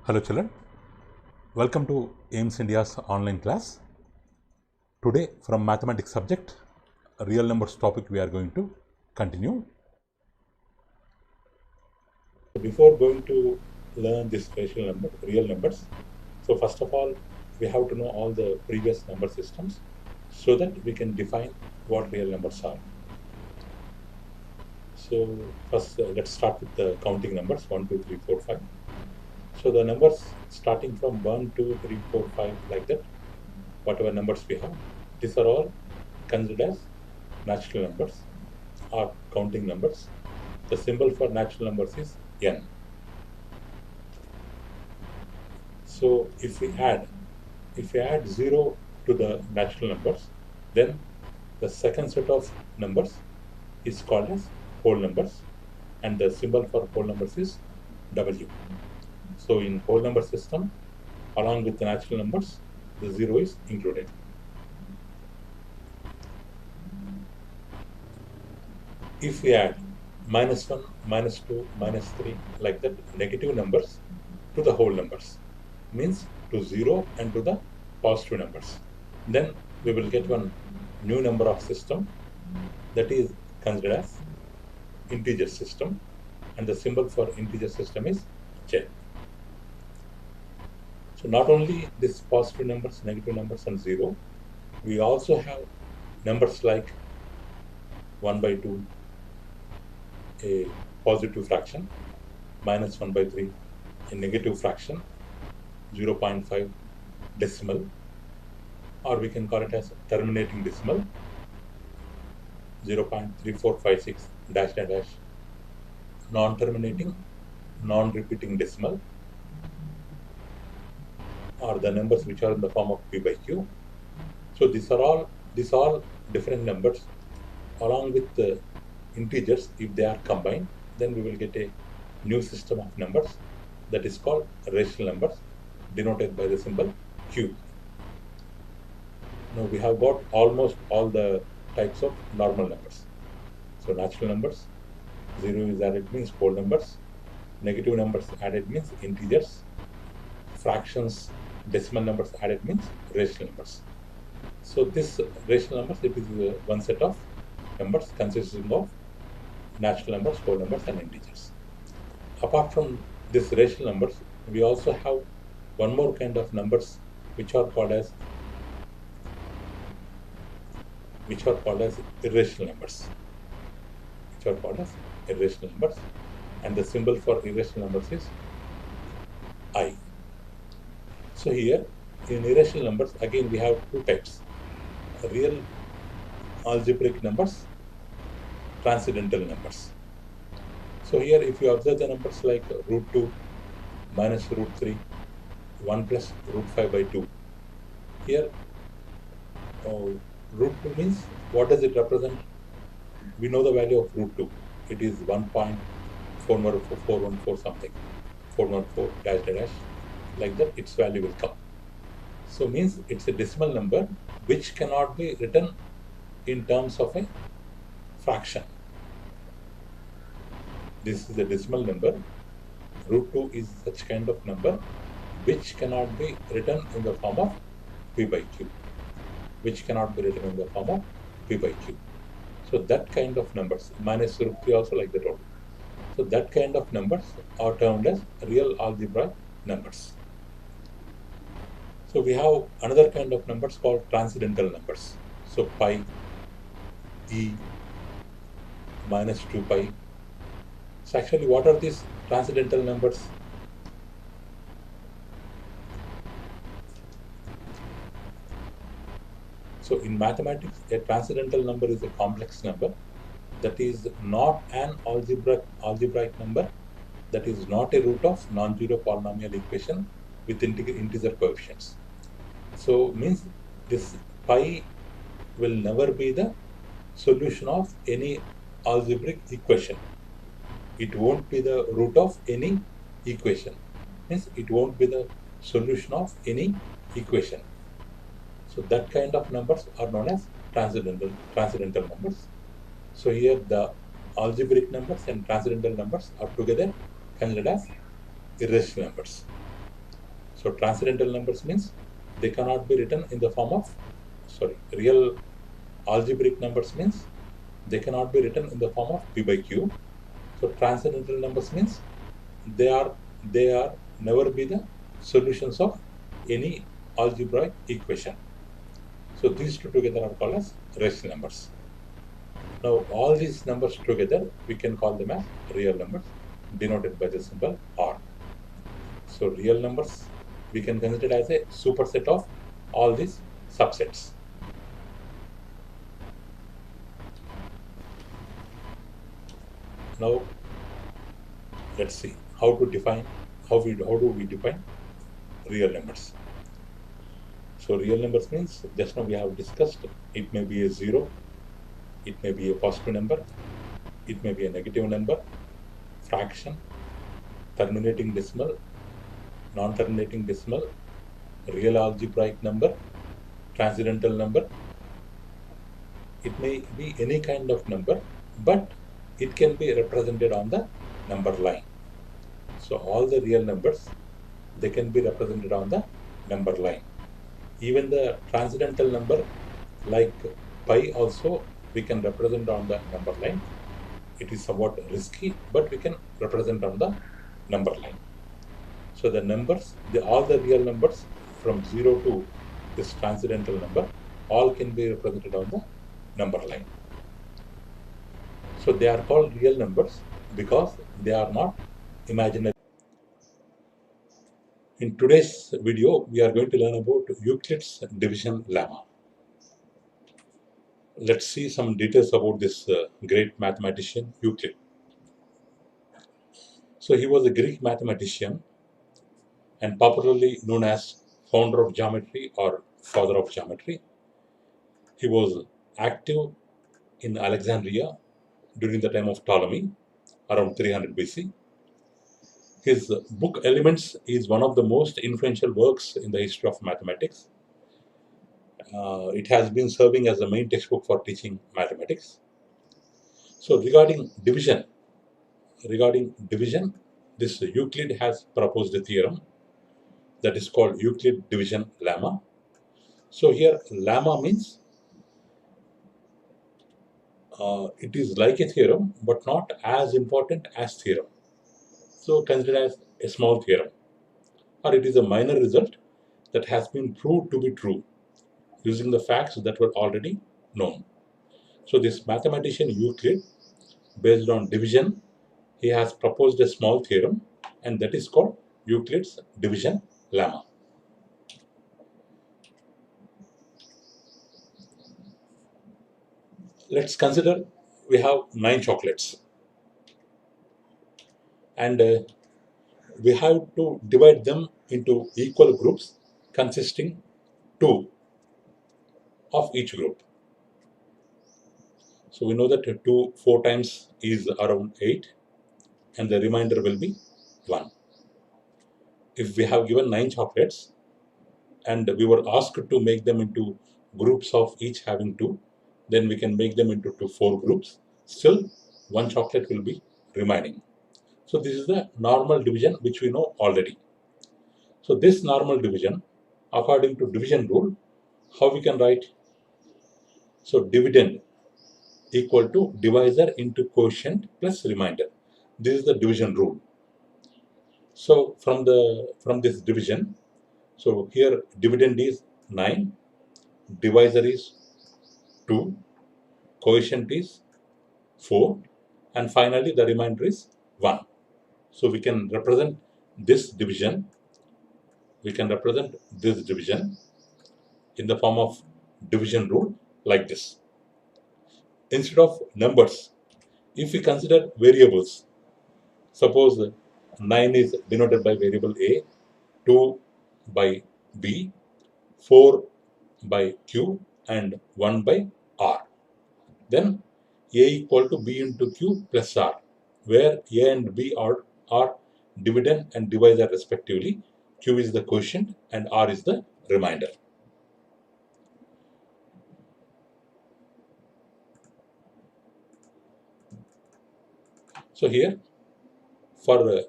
Hello children, welcome to AIMS India's online class. Today from mathematics subject, real numbers topic we are going to continue. Before going to learn this real numbers, so first of all we have to know all the previous number systems so that we can define what real numbers are. So first let's start with the counting numbers 1, 2, 3, 4, 5. So the numbers starting from 1, 2, 3, 4, 5 like that, whatever numbers we have, these are all considered as natural numbers or counting numbers. The symbol for natural numbers is n. So if we add 0 to the natural numbers, then the second set of numbers is called as whole numbers, and the symbol for whole numbers is W. So in whole number system, along with the natural numbers, the 0 is included. If we add -1, -2, -3 like that, negative numbers to the whole numbers, means to 0 and to the positive numbers, then we will get one new number of system that is considered as integer system, and the symbol for integer system is J. So not only this positive numbers, negative numbers and 0, we also have numbers like 1/2, a positive fraction, -1/3, a negative fraction, 0.5 decimal, or we can call it as terminating decimal, 0.3456 dash dash dash, non-terminating, non-repeating decimal, or the numbers which are in the form of p/q. So these are all different numbers. Along with the integers, if they are combined, then we will get a new system of numbers that is called rational numbers, denoted by the symbol q. Now we have got almost all the types of normal numbers. So natural numbers, 0 is added means whole numbers, negative numbers added means integers, fractions, decimal numbers added means rational numbers. So this rational numbers, it is one set of numbers consisting of natural numbers, whole numbers and integers. Apart from this rational numbers, we also have one more kind of numbers which are called as irrational numbers. And the symbol for irrational numbers is I. So here in irrational numbers, again we have two types: real algebraic numbers, transcendental numbers. So here if you observe the numbers like √2, -√3, 1 plus √5/2, here √2 means, what does it represent? We know the value of √2. It is 1.414 something, 414 dash dash, like that its value will come. So means it's a decimal number which cannot be written in terms of a fraction. This is a decimal number. √2 is such kind of number which cannot be written in the form of p/q. So that kind of numbers, -√3 also like that only. So that kind of numbers are termed as real algebraic numbers. So we have another kind of numbers called transcendental numbers. So pi, e, -2pi. So actually, what are these transcendental numbers? So in mathematics, a transcendental number is a complex number that is not an algebraic number, that is not a root of non-zero polynomial equation with integer coefficients. So means this pi will never be the solution of any algebraic equation. It won't be the root of any equation. Means it won't be the solution of any equation. So that kind of numbers are known as transcendental numbers. So here the algebraic numbers and transcendental numbers are together considered as irrational numbers. So transcendental numbers means they cannot be written in the form of, real algebraic numbers means they cannot be written in the form of p by q. So transcendental numbers means they are never be the solutions of any algebraic equation. So these two together are called as rational numbers. Now all these numbers together we can call them as real numbers, denoted by the symbol R. So real numbers we can consider as a superset of all these subsets. Now let's see how to define how do we define real numbers. So real numbers means just now we have discussed it may be a zero, it may be a positive number, it may be a negative number, fraction, terminating decimal, non-terminating decimal, real algebraic number, transcendental number. It may be any kind of number, but it can be represented on the number line. So all the real numbers, they can be represented on the number line. Even the transcendental number like pi also we can represent on the number line. It is somewhat risky, but we can represent on the number line. So the numbers, all the real numbers from 0 to this transcendental number, all can be represented on the number line. So they are called real numbers because they are not imaginary. In today's video, we are going to learn about Euclid's division lemma. Let's see some details about this great mathematician, Euclid. So he was a Greek mathematician and popularly known as founder of geometry or father of geometry. He was active in Alexandria during the time of Ptolemy, around 300 BC. His book Elements is one of the most influential works in the history of mathematics. It has been serving as the main textbook for teaching mathematics. So regarding division, this Euclid has proposed a theorem that is called Euclid division lemma. So here lemma means it is like a theorem, but not as important as theorem. So considered as a small theorem, or it is a minor result that has been proved to be true using the facts that were already known. So this mathematician Euclid, based on division, he has proposed a small theorem, and that is called Euclid's division lemma. Let's consider we have 9 chocolates, and we have to divide them into equal groups consisting 2 of each group. So we know that 2 4 times is around 8, and the remainder will be 1. If we have given 9 chocolates and we were asked to make them into groups of each having 2, then we can make them into 4 groups. Still, 1 chocolate will be remaining. So this is the normal division which we know already. So this normal division, according to division rule, how we can write? So dividend equal to divisor into quotient plus remainder. This is the division rule. So from this division, so here dividend is 9, divisor is 2, quotient is 4, and finally the remainder is 1. So we can represent this division in the form of division rule like this. Instead of numbers, if we consider variables, suppose 9 is denoted by variable A, 2 by B, 4 by Q, and 1 by R. Then A equal to B into Q plus R, where A and B are dividend and divisor respectively. Q is the quotient and R is the remainder. So here for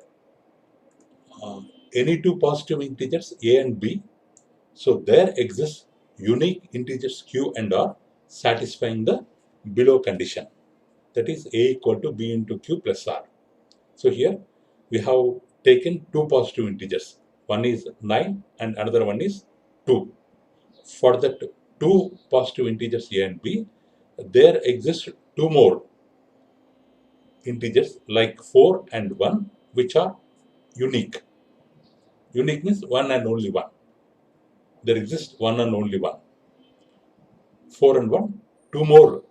any two positive integers a and b, so there exists unique integers q and r satisfying the below condition, that is a equal to b into q plus r. So here we have taken two positive integers, one is 9 and another one is 2. For that two positive integers a and b, there exist two more integers like 4 and 1 which are unique. Unique means one and only one. There exists one and only one. 4 and 1, two more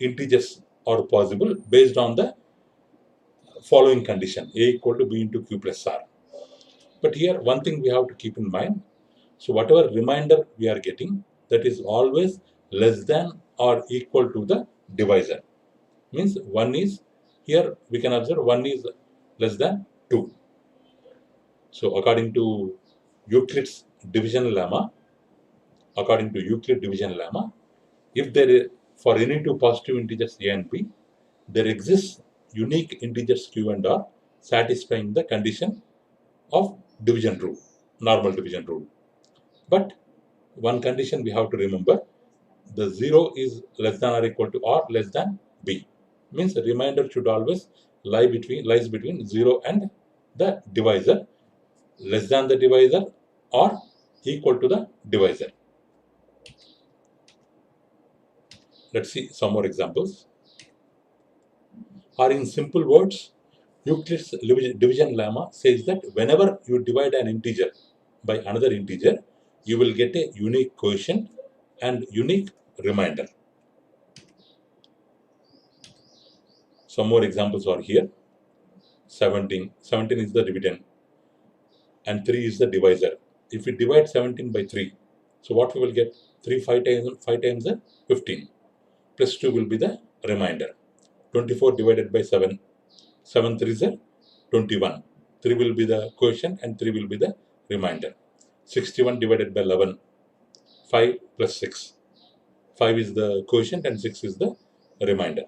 integers are possible based on the following condition, a equal to b into q plus r. But here one thing we have to keep in mind, so whatever remainder we are getting, that is always less than or equal to the divisor. Means 1 is, here we can observe 1 is less than 2. So according to Euclid's division lemma, if there is, for any two positive integers a and b, there exists unique integers q and r satisfying the condition of division rule, normal division rule. But one condition we have to remember, the 0 is less than or equal to or less than b. Means the remainder should always lies between 0 and the divisor, less than the divisor or equal to the divisor. Let's see some more examples. Or in simple words, Euclid's division lemma says that whenever you divide an integer by another integer, you will get a unique quotient and unique remainder. Some more examples are here. 17 is the dividend and 3 is the divisor. If we divide 17 by 3, so what we will get? 3 5 times 15 plus 2 will be the remainder. 24 divided by 7, 7 3 is 21. 3 will be the quotient and 3 will be the remainder. 61 divided by 11, 5 plus 6. 5 is the quotient and 6 is the remainder.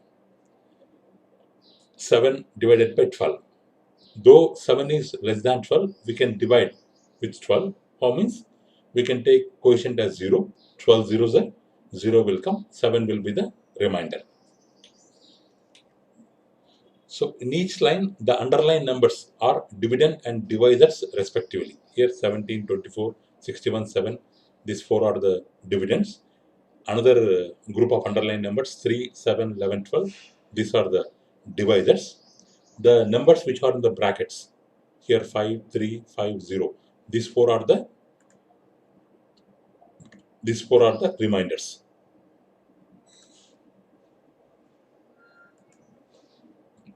7 divided by 12. Though 7 is less than 12, we can divide with 12. How means? We can take quotient as 0. 12 zeros are 0 will come. 7 will be the remainder. So in each line, the underlying numbers are dividend and divisors respectively. Here 17, 24, 61, 7. These 4 are the dividends. Another group of underlying numbers 3, 7, 11, 12. These are the divisors. The numbers which are in the brackets, here 5, 3, 5, 0. These four are the reminders.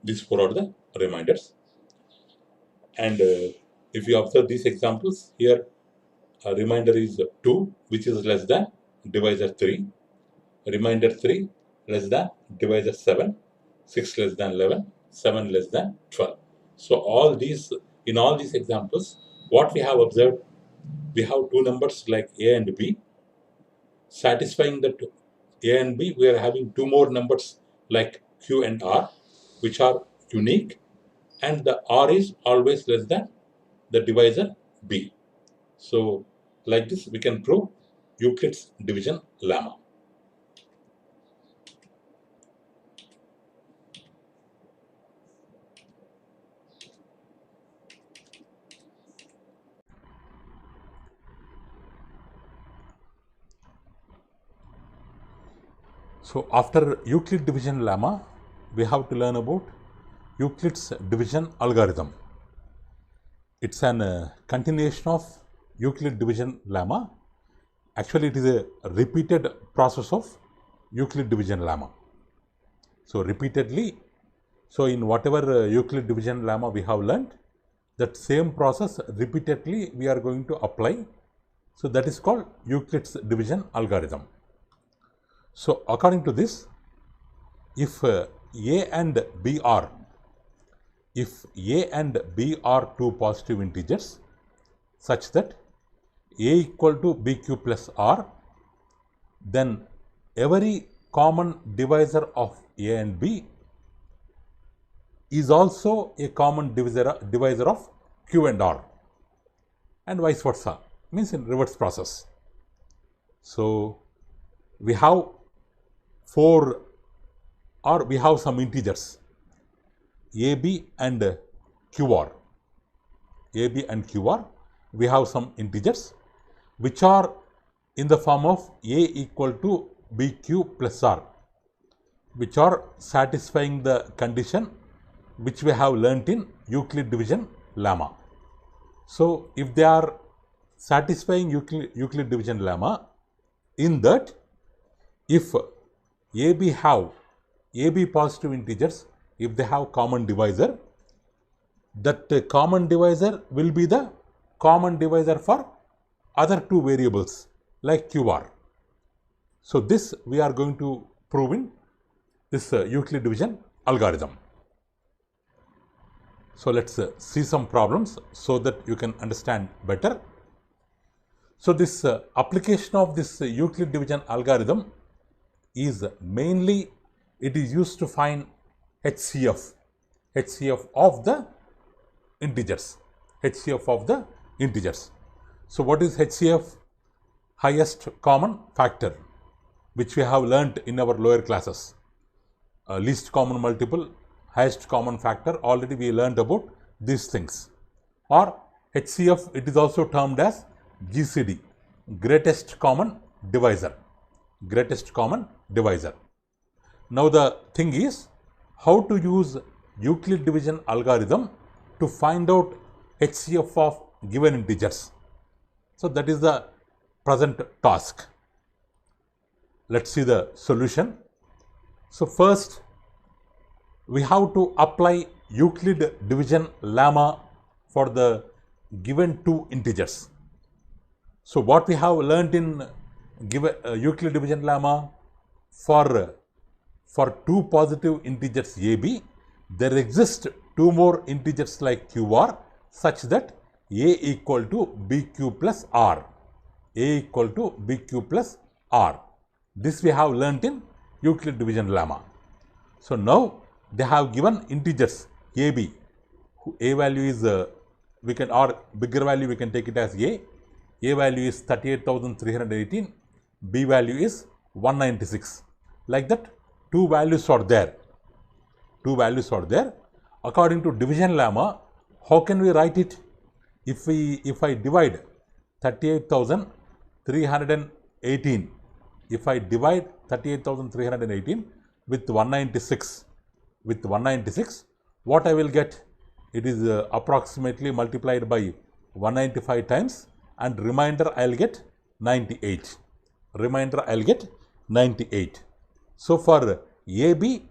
These four are the reminders. And if you observe these examples, here a reminder is 2, which is less than divisor 3. Reminder 3 less than divisor 7. 6 less than 11. 7 less than 12. So all these, in all these examples, what we have observed, we have two numbers like a and b. Satisfying the a and b, we are having two more numbers like q and r, which are unique, and the r is always less than the divisor b. So like this we can prove Euclid's division lemma. So after Euclid division lemma, we have to learn about Euclid's division algorithm. It's an continuation of Euclid division lemma. Actually, it is a repeated process of Euclid division lemma. So repeatedly, so in whatever Euclid division lemma we have learned, that same process repeatedly we are going to apply. So that is called Euclid's division algorithm. So according to this, if A and B are two positive integers such that A equal to BQ plus R, then every common divisor of A and B is also a common divisor of Q and R. and vice versa, means in reverse process. So we have we have some integers AB and QR. AB and QR, we have some integers which are in the form of A equal to BQ plus R, which are satisfying the condition which we have learnt in Euclid division lemma. So if they are satisfying Euclid division lemma, in that if AB positive integers, if they have common divisor, that common divisor will be the common divisor for other two variables like QR. So this we are going to prove in this Euclid division algorithm. So let's see some problems so that you can understand better. So this application of this Euclid division algorithm is mainly, it is used to find HCF of the integers, HCF of the integers. So what is HCF? Highest common factor, which we have learnt in our lower classes. Least common multiple, highest common factor, already we learned about these things. Or HCF, it is also termed as GCD, greatest common divisor, greatest common divisor. Now the thing is how to use Euclid division algorithm to find out HCF of given integers. So that is the present task. Let's see the solution. So first we have to apply Euclid division lemma for the given two integers. So what we have learnt in given Euclid division lemma, for two positive integers AB, there exist two more integers like QR such that A equal to BQ plus R. A equal to BQ plus R. This we have learnt in Euclid division lemma. So now they have given integers AB. A value is we can, or bigger value we can take it as A. A value is 38,318. B value is 196. Like that, two values are there. Two values are there. According to division lemma, how can we write it? If I divide 38,318, if I divide 38,318 with 196, what I will get? It is approximately multiplied by 195 times, and remainder I will get 98. Remainder I will get 98. So for AB,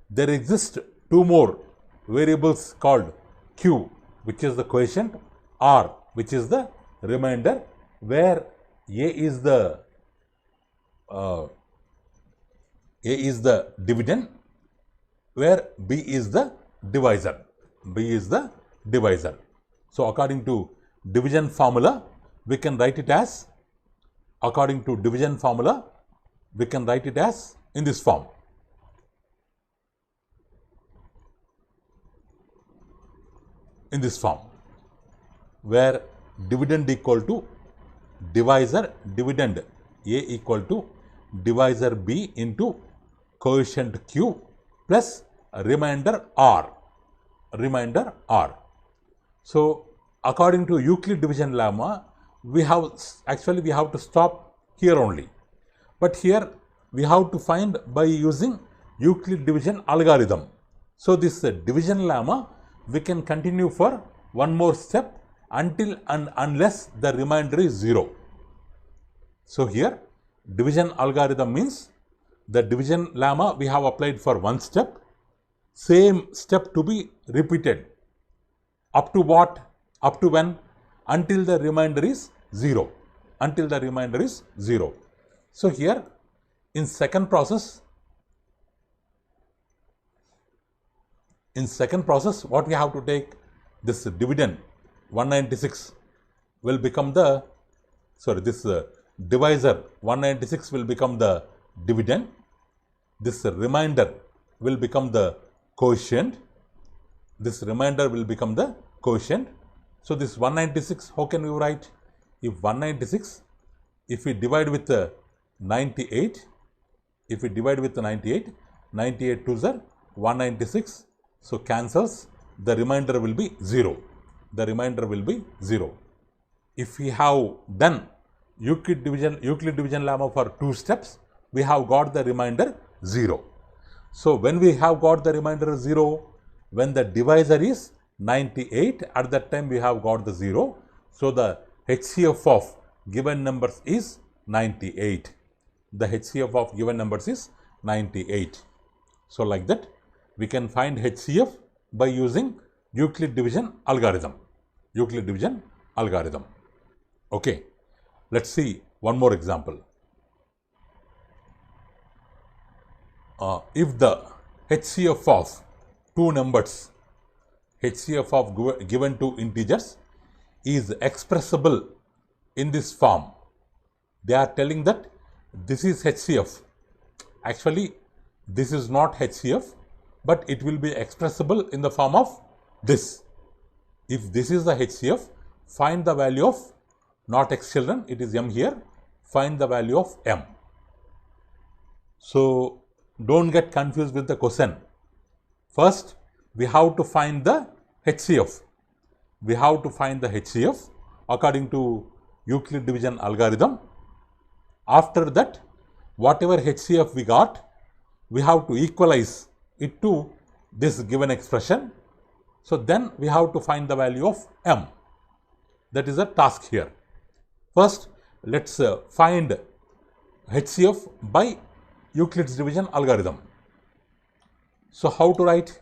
there exist two more variables called Q, which is the quotient, R, which is the remainder, where A is the dividend, where B is the divisor. B is the divisor. So according to division formula, we can write it as, in this form. In this form, where dividend equal to divisor, dividend A equal to divisor B into quotient Q plus remainder R. Remainder R. So according to Euclid division lemma, we have to stop here only. But here we have to find by using Euclid division algorithm. So this division lemma we can continue for one more step until and unless the remainder is 0. So here division algorithm means the division lemma we have applied for one step, same step to be repeated up to what? Up to when? Until the remainder is 0. Until the remainder is 0. So here in second process, what we have to take? This dividend 196 will become the, this divisor 196 will become the dividend. This remainder will become the quotient. This remainder will become the quotient. So this 196, how can we write? If 196, if we divide with 98, if we divide with 98, 98 2s are 196, so cancels, the remainder will be 0. The remainder will be 0. If we have done Euclid division lemma for 2 steps, we have got the remainder 0. So when we have got the remainder 0, when the divisor is 98, at that time we have got the 0. So the HCF of given numbers is 98. The HCF of given numbers is 98. So like that, we can find HCF by using Euclid division algorithm. Euclid division algorithm. Okay, let's see one more example. If the HCF of two numbers, HCF of given two integers is expressible in this form, they are telling that this is HCF. Actually, this is not HCF, but it will be expressible in the form of this. If this is the HCF, find the value of, not x children, it is m here, find the value of m. So don't get confused with the question. First, we have to find the HCF. We have to find the HCF according to Euclid division algorithm. After that, whatever HCF we got, we have to equalize it to this given expression. So then we have to find the value of m. That is a task here. First, let's find HCF by Euclid's division algorithm. So how to write?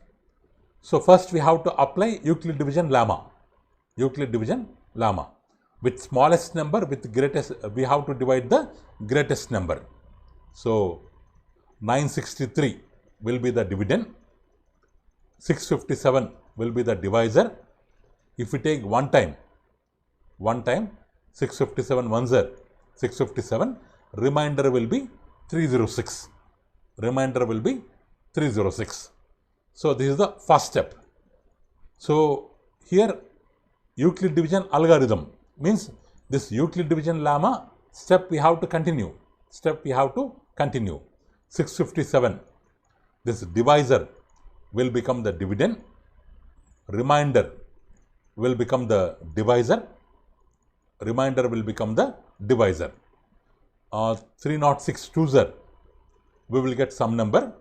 So first we have to apply Euclid division lemma. Euclid division lemma. With smallest number with greatest, we have to divide the greatest number. So 963 will be the dividend, 657 will be the divisor. If we take one time 657 ones are 657, remainder will be 306. Remainder will be 306. So this is the first step. So here Euclid division algorithm means this Euclid division lemma step we have to continue. 657, this divisor will become the dividend, remainder will become the divisor, remainder will become the divisor. 306 2s are, we will get some number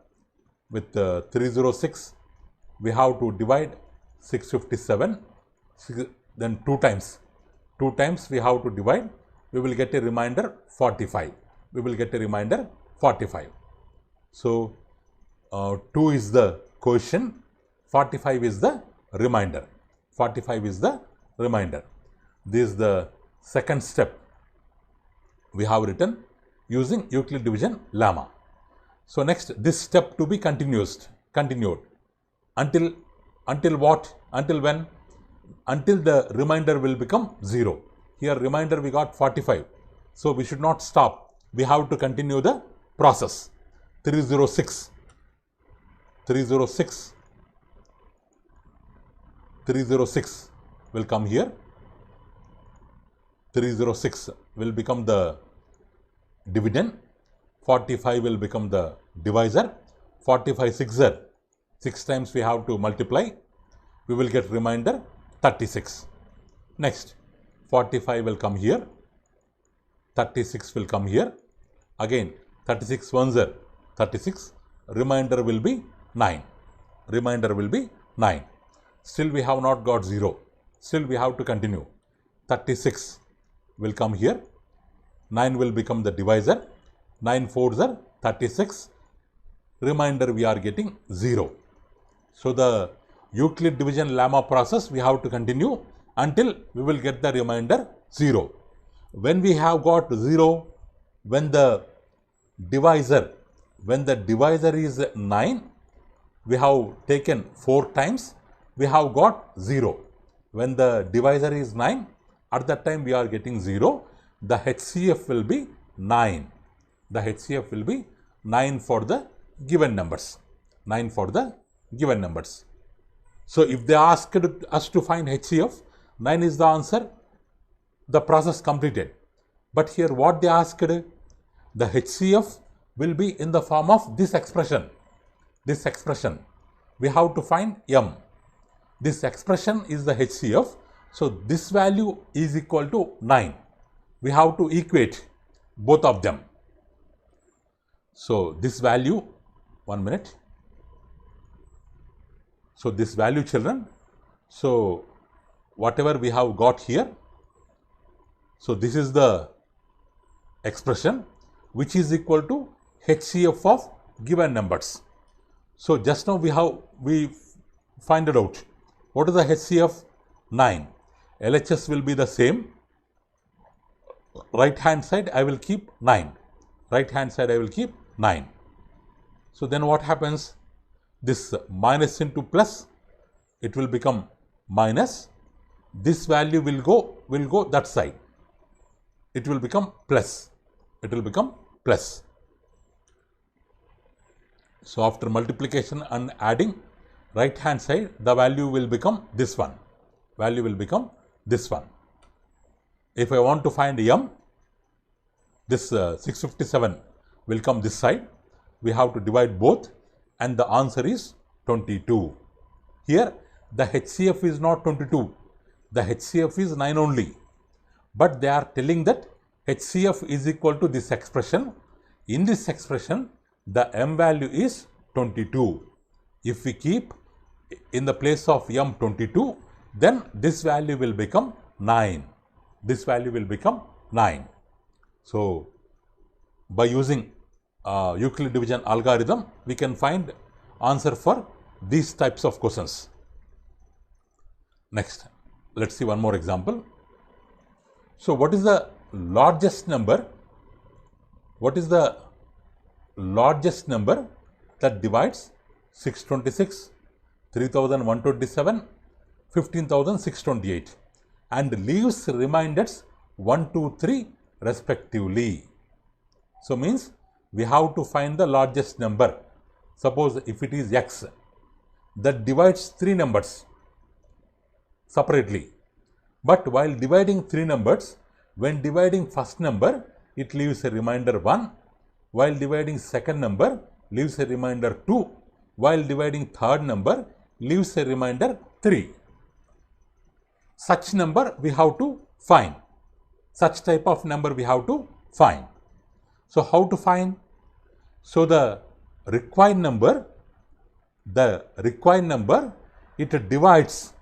with 306, we have to divide 657, then 2 times we have to divide, we will get a remainder 45. We will get a remainder 45. So 2 is the quotient, 45 is the remainder. 45 is the remainder. This is the second step we have written using Euclid division lemma. So next, this step to be continued until what? Until when? Until the remainder will become 0. Here remainder we got 45. So we should not stop. We have to continue the process. 306 will come here. 306 will become the dividend. 45 will become the divisor. 45 6 times we have to multiply. We will get remainder 36. Next, 45 will come here. 36 will come here. Again, 36 ones are 36. Remainder will be 9. Remainder will be 9. Still we have not got 0. Still we have to continue. 36 will come here. 9 will become the divisor. 9 4s are 36. Remainder we are getting 0. So the Euclid division lemma process we have to continue until we will get the remainder 0. When we have got 0, when the divisor is 9, we have taken 4 times, we have got 0. When the divisor is 9, at that time we are getting 0. The HCF will be 9. The HCF will be 9 for the given numbers. 9 for the given numbers. So if they asked us to find HCF, 9 is the answer, the process completed. But here what they asked, the HCF will be in the form of this expression. This expression, we have to find M. This expression is the HCF. So this value is equal to 9. We have to equate both of them. So this value, 1 minute. So this value, children, so whatever we have got here, so this is the expression which is equal to HCF of given numbers. So just now we find it out. What is the HCF? 9. LHS will be the same. Right hand side I will keep 9. Right hand side I will keep 9. So then what happens? This minus into plus, it will become minus. This value will go that side. It will become plus. It will become plus. So after multiplication and adding, right hand side, the value will become this one. Value will become this one. If I want to find M, this 657 will come this side. We have to divide both and the answer is 22. Here the HCF is not 22. The HCF is 9 only. But they are telling that HCF is equal to this expression. In this expression, the M value is 22. If we keep in the place of M 22, then this value will become 9. This value will become 9. So by using Euclid division algorithm, we can find answer for these types of questions. Next, let's see one more example. So what is the largest number? What is the largest number that divides 626, 3127, 15,628 and leaves remainders 1, 2, 3 respectively? So means we have to find the largest number. Suppose if it is x that divides 3 numbers separately, but while dividing 3 numbers, when dividing first number, it leaves a remainder 1, while dividing second number, leaves a remainder 2, while dividing third number, leaves a remainder 3. Such number we have to find. Such type of number we have to find. So how to find? So the required number, it divides.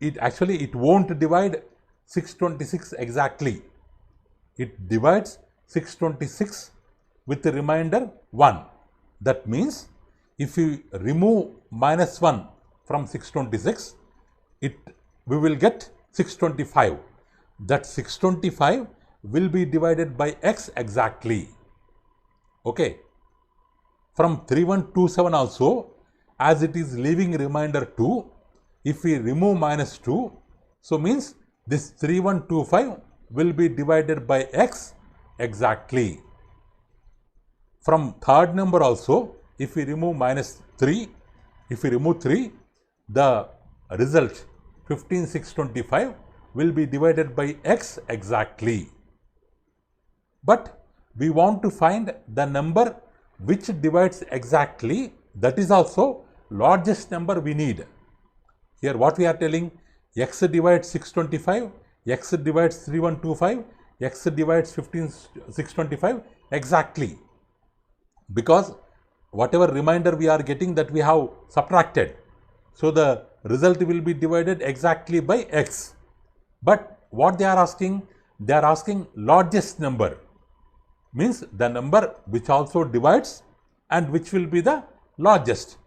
It won't divide 626 exactly. It divides 626 with the remainder 1. That means if you remove minus 1 from 626, we will get 625. That 625 will be divided by x exactly. Okay. From 3127 also, as it is leaving remainder 2, if we remove minus 2, so means this 3125 will be divided by x exactly. From third number also, if we remove minus 3, if we remove 3, the result 15,625 will be divided by x exactly. But we want to find the number which divides exactly, that is also largest number we need. Here what we are telling, x divides 625, x divides 3125, x divides 15,625 exactly. Because whatever remainder we are getting, that we have subtracted. So the result will be divided exactly by x. But what they are asking? They are asking largest number. Means the number which also divides and which will be the largest.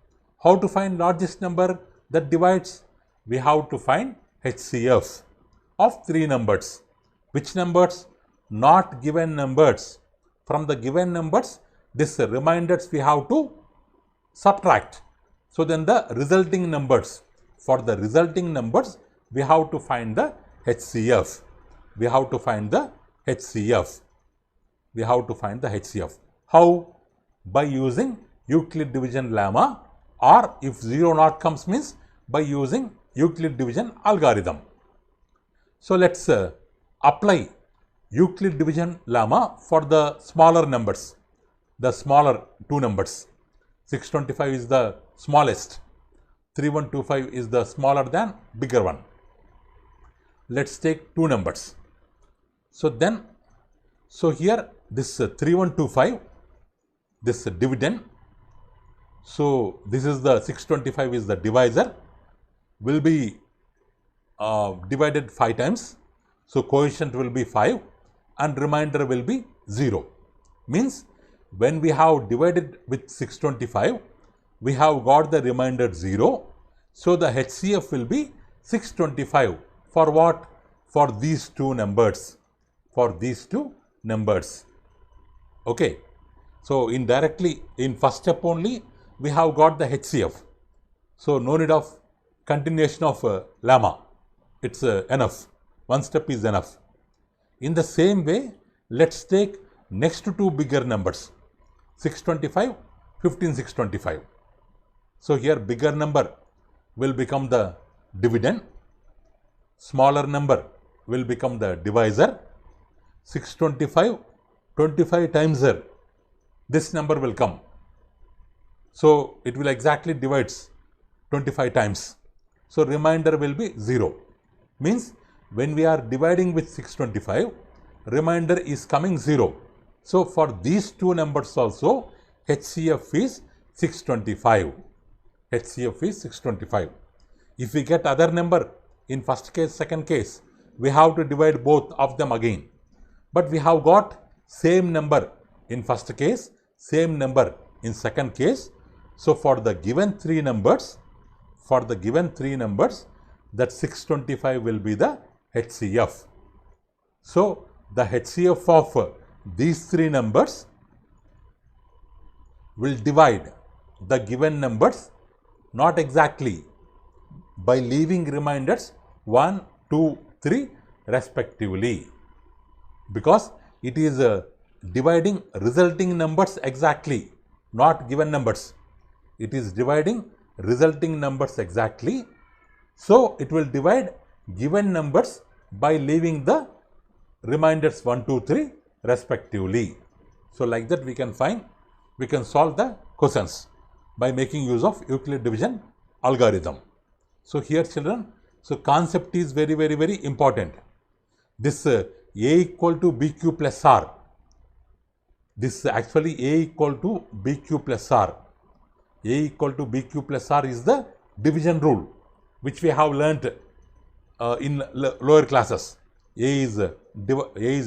How to find largest number that divides? We have to find HCF of 3 numbers. Which numbers? Not given numbers. From the given numbers, this remainders we have to subtract. So then the resulting numbers. For the resulting numbers, we have to find the HCF. We have to find the HCF. We have to find the HCF. How? By using Euclid division lemma, or if 0 not comes, means by using Euclid division algorithm. So let's apply Euclid division lemma for the smaller numbers, the smaller two numbers. 625 is the smallest, 3125 is the smaller than bigger one. Let's take two numbers. So here this 3125, this dividend, so this is the 625 is the divisor, will be divided 5 times. So coefficient will be 5 and remainder will be 0. Means when we have divided with 625, we have got the remainder 0. So the HCF will be 625 for what? For these two numbers. For these two numbers. Okay. So indirectly in first step only we have got the HCF. So no need of continuation of lemma. It's enough. One step is enough. In the same way, let's take next two bigger numbers. 625, 15625. So here bigger number will become the dividend. Smaller number will become the divisor. 625, 25 times here. This number will come. So it will exactly divides 25 times. So remainder will be 0. Means when we are dividing with 625, remainder is coming 0. So for these two numbers also, HCF is 625. HCF is 625. If we get other number in first case, second case, we have to divide both of them again. But we have got same number in first case, same number in second case. So for the given three numbers, that 625 will be the HCF. So the HCF of these three numbers will divide the given numbers not exactly by leaving remainders 1, 2, 3 respectively, because it is dividing resulting numbers exactly, not given numbers. It is dividing resulting numbers exactly. So it will divide given numbers by leaving the remainders 1, 2, 3 respectively. So like that we can solve the questions by making use of Euclid division algorithm. So here children, so concept is very, very, very important. This A equal to BQ plus R. This actually A equal to BQ plus R. A equal to BQ plus R is the division rule, which we have learnt in lower classes. A is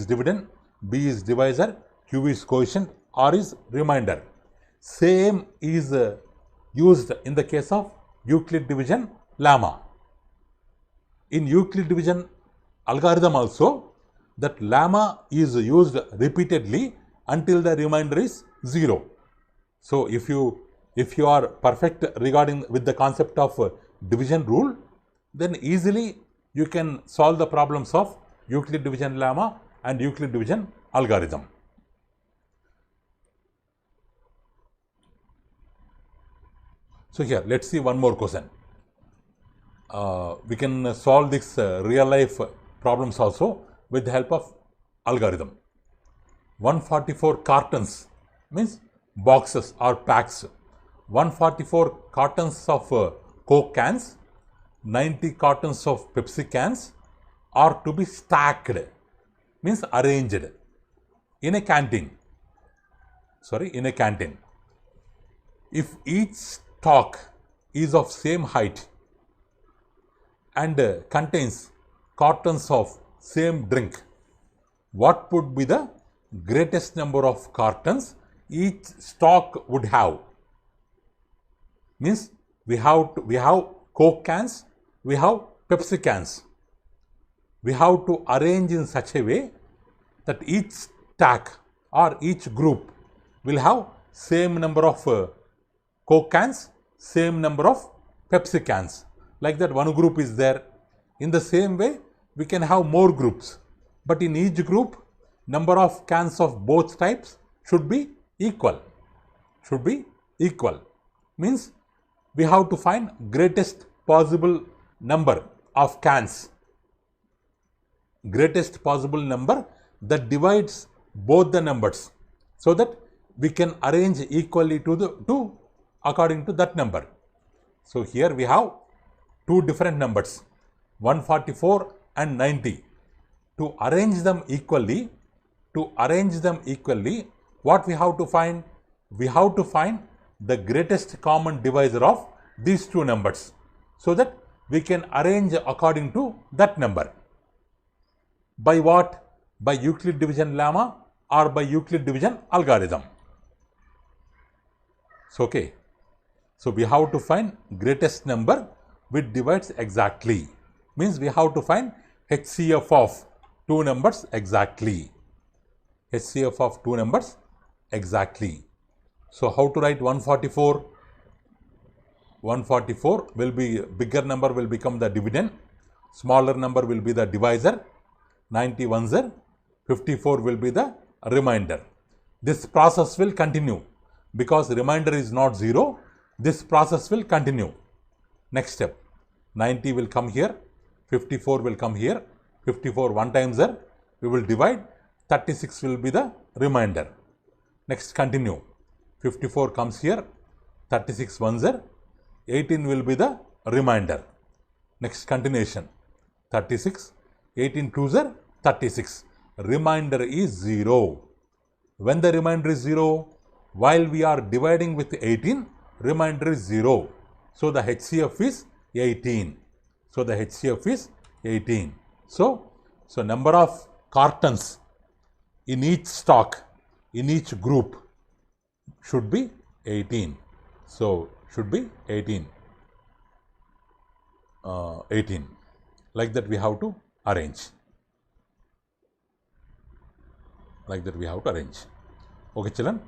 dividend, B is divisor, Q is coefficient, R is remainder. Same is used in the case of Euclid division lemma. In Euclid division algorithm also, that lemma is used repeatedly until the remainder is 0. So if you are perfect regarding with the concept of division rule, then easily you can solve the problems of Euclid division lemma and Euclid division algorithm. So here, let's see one more question. We can solve this real life problems also with the help of algorithm. 144 cartons means boxes or packs. 144 cartons of Coke cans, 90 cartons of Pepsi cans are to be stacked, means arranged in a canteen. In a canteen. If each stock is of same height and contains cartons of same drink, what would be the greatest number of cartons each stock would have? Means we have Coke cans, we have Pepsi cans. We have to arrange in such a way that each stack or each group will have same number of Coke cans, same number of Pepsi cans. Like that one group is there. In the same way, we can have more groups. But in each group, number of cans of both types should be equal. Means we have to find greatest possible number of cans greatest possible number that divides both the numbers, so that we can arrange equally to according to that number. So here we have two different numbers, 144 and 90. To arrange them equally, what we have to find? We have to find the greatest common divisor of these two numbers, so that we can arrange according to that number. By what? By Euclid division lemma or by Euclid division algorithm. So, okay. So, we have to find greatest number which divides exactly. Means we have to find HCF of two numbers exactly. HCF of two numbers exactly. So, how to write 144? 144 will be, bigger number will become the dividend, smaller number will be the divisor, 91 are 54 will be the remainder. This process will continue because remainder is not 0. This process will continue. Next step, 90 will come here, 54 will come here, 54 one times are, we will divide, 36 will be the remainder. Next continue, 54 comes here, 36 ones are, 18 will be the remainder. Next continuation, 36, 18 twos are 36, remainder is 0. When the remainder is 0, while we are dividing with 18, remainder is 0. So, the HCF is 18. So, the HCF is 18. So number of cartons in each stock, in each group should be 18. So, should be 18. 18. Like that we have to arrange. Like that we have to arrange. Okay, children.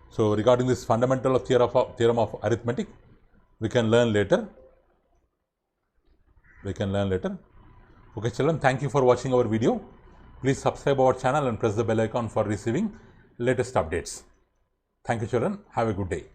So, regarding this fundamental of theorem of arithmetic, we can learn later. Okay, children. Thank you for watching our video. Please subscribe our channel and press the bell icon for receiving latest updates. Thank you, children. Have a good day.